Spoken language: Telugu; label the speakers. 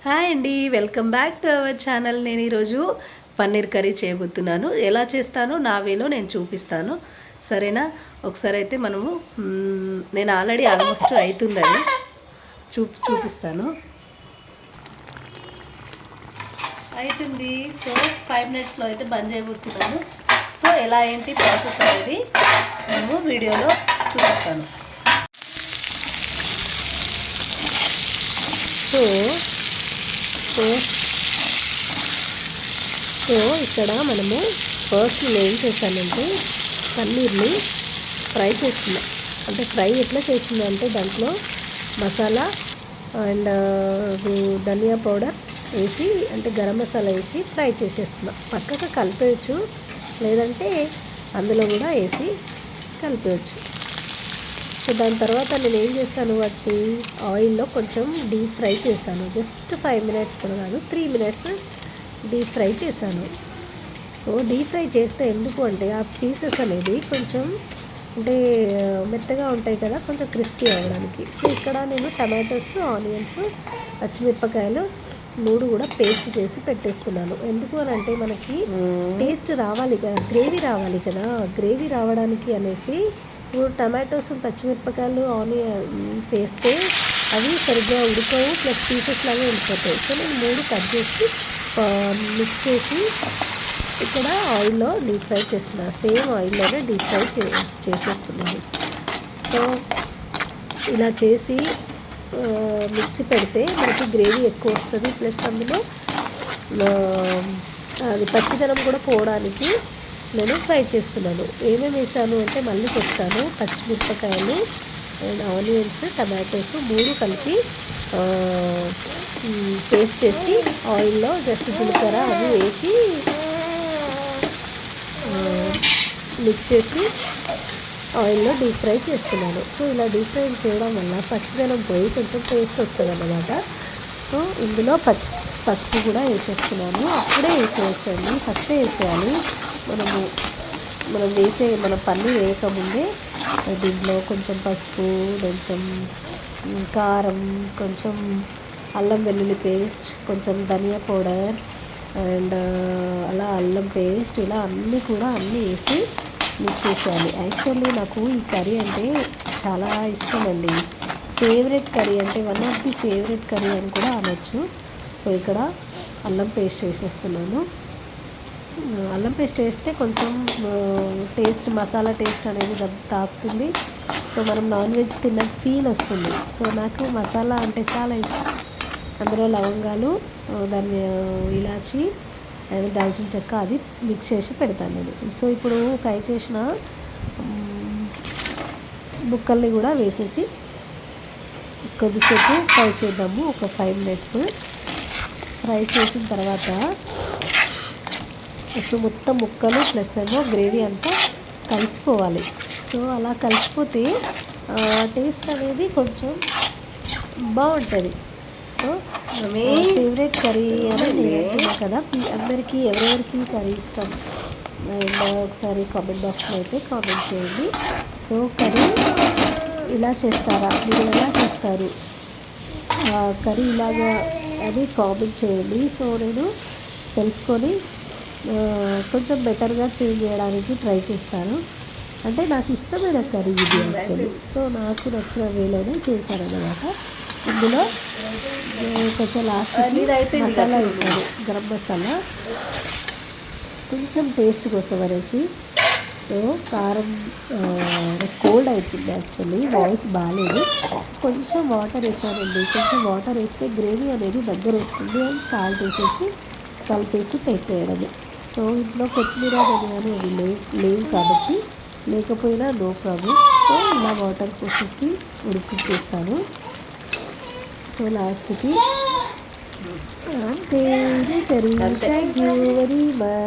Speaker 1: హాయ్ అండి, welcome back to our channel. నేను ఈరోజు పన్నీర్ కర్రీ చేయబోతున్నాను. ఎలా చేస్తానో నా వేలో నేను చూపిస్తాను, ఒకసారి అయితే మనము నేను ఆల్రెడీ ఆల్మోస్ట్ అవుతుందని చూపిస్తాను. అవుతుంది. సో 5 మినిట్స్లో అయితే బంద్ చేయబోతున్నాను. సో ఎలా ఏంటి ప్రాసెస్ అనేది నేను వీడియోలో చూపిస్తాను. సో ఇక్కడ మనము ఫస్ట్ నేను ఏం చేశానంటే పన్నీర్ని ఫ్రై చేస్తున్నా. అంటే ఫ్రై ఎట్లా చేస్తున్నా అంటే దాంట్లో మసాలా అండ్ ధనియా పౌడర్ వేసి, అంటే గరం మసాలా వేసి ఫ్రై చేసేస్తున్నా. పక్కకు కలిపేయచ్చు, లేదంటే అందులో కూడా వేసి కలిపేయచ్చు. సో దాని తర్వాత నేను ఏం చేశాను, వాటి ఆయిల్లో కొంచెం డీప్ ఫ్రై చేశాను. జస్ట్ 5 మినిట్స్ కూడా కాదు, 3 మినిట్స్ డీప్ ఫ్రై చేశాను. సో డీప్ ఫ్రై చేస్తే ఎందుకు అంటే ఆ పీసెస్ అనేది కొంచెం అంటే మెత్తగా ఉంటాయి కదా, కొంచెం క్రిస్పీ అవ్వడానికి. సో ఇక్కడ నేను టమాటోస్, ఆనియన్స్, పచ్చిమిరపకాయలు 3 కూడా పేస్ట్ చేసి పెట్టేస్తున్నాను. ఎందుకు అని అంటే మనకి టేస్ట్ రావాలి కదా, గ్రేవీ రావాలి కదా. గ్రేవీ రావడానికి అనేసి ఇప్పుడు టమాటోస్, పచ్చిమిరపకాయలు, ఆనియన్స్ వేస్తే అవి సరిగ్గా ఉడకవు, ప్లస్ పీసెస్ లాగా ఉడికిపోతాయి. సో నేను 3 కట్ చేసి మిక్స్ చేసి ఇక్కడ ఆయిల్లో డీప్ ఫ్రై చేస్తున్నాను. సేమ్ ఆయిల్లోనే డీప్ ఫ్రై చేసేస్తున్నాను. సో ఇలా చేసి మిక్సీ పెడితే మనకి గ్రేవీ ఎక్కువ వస్తుంది, ప్లస్ అందులో అది పచ్చిదనం కూడా పోవడానికి నేను ఫ్రై చేస్తున్నాను. ఏమేమి వేసాను అంటే మళ్ళీ చెప్తాను. పచ్చిమిరపకాయలు అండ్ ఆనియన్స్, టమాటోస్ 3 కలిపి పేస్ట్ చేసి ఆయిల్లో జస్ట్ జీలకర్ర అవి వేసి మిక్స్ చేసి ఆయిల్లో డీప్ ఫ్రై చేస్తున్నాను. సో ఇలా డీప్ ఫ్రై చేయడం వల్ల పచ్చిదనం పోయి కొంచెం టేస్ట్ వస్తుంది అన్నమాట. సో ఇందులో పసుపు కూడా వేసేస్తున్నాను. అప్పుడే వేసేయచ్చండి, ఫస్టే వేసేయాలి. మన పన్నీర్ వేయకముందే దీంట్లో కొంచెం పసుపు, కొంచెం కారం, కొంచెం అల్లం వెల్లుల్లి పేస్ట్, కొంచెం ధనియా పౌడర్ అండ్ అల్లం పేస్ట్, ఇలా అన్నీ వేసి మిక్స్ చేసేయాలి. యాక్చువల్లీ నాకు ఈ కర్రీ అంటే చాలా ఇష్టం అండి. ఫేవరెట్ కర్రీ అంటే one of the favourite curry అని కూడా అనొచ్చు. సో ఇక్కడ అల్లం పేస్ట్ వేసేస్తున్నాను. అల్లం పేస్ట్ వేస్తే కొంచెం టేస్ట్, మసాలా టేస్ట్ అనేది తాకుతుంది. సో మనం నాన్ వెజ్ తిన్న ఫీల్ వస్తుంది. సో నాకు మసాలా అంటే చాలా ఇష్టం. అందులో లవంగాలు, దాన్ని ఇలాచి అండ్ దాల్చిన చెక్క అది మిక్స్ చేసి పెడతాను నేను. సో ఇప్పుడు ఫ్రై చేసిన ముక్కల్ని కూడా వేసేసి కొద్దిసేపు ఫ్రై చేద్దాము. ఒక 5 మినిట్స్ ఫ్రై చేసిన తర్వాత సో మొత్తం ముక్కలు ప్లస్ ఏమో గ్రేవీ అంతా కలిసిపోవాలి. సో అలా కలిసిపోతే టేస్ట్ అనేది కొంచెం బాగుంటుంది. సో ఫేవరెట్ కర్రీ అని నేను అంటున్నా కదా. అందరికీ ఎవరెవరికి కర్రీ ఇష్టం అండ్ ఒకసారి కామెంట్ బాక్స్లో అయితే కామెంట్ చేయండి. సో కర్రీ ఇలా చేస్తారా, మీరు ఎలా చేస్తారు కర్రీ ఇలాగా అని కామెంట్ చేయండి. సో నేను తెలుసుకొని కొంచెం బెటర్గా చేంజ్ చేయడానికి ట్రై చేస్తాను. అంటే నాకు ఇష్టమైన కర్రీ ఇది యాక్చువల్లీ. సో నాకు నచ్చిన వేలోనే చేశాను అన్నమాట. ఇందులో కొంచెం లాస్ట్ మసాలా వేసాను, గరం మసాలా కొంచెం టేస్ట్ కోసం అనేసి. సో కారం కోల్డ్ అవుతుంది యాక్చువల్లీ, వాయిస్ బాగాలేదు. కొంచెం వాటర్ వేసానండి. కొంచెం వాటర్ వేస్తే గ్రేవీ అనేది దగ్గర వస్తుంది. అండ్ సాల్ట్ వేసేసి కలిపేసి పెట్టేయడమే. సో ఇంట్లో కొత్తిమీర, ధనియాలు అవి లేవు కాబట్టి, లేకపోయినా నో ప్రాబ్లం. సో ఇలా వాటర్ పోసేసి ఉడికించేస్తాను. సో లాస్ట్కి అంతే curry. Thank you very much.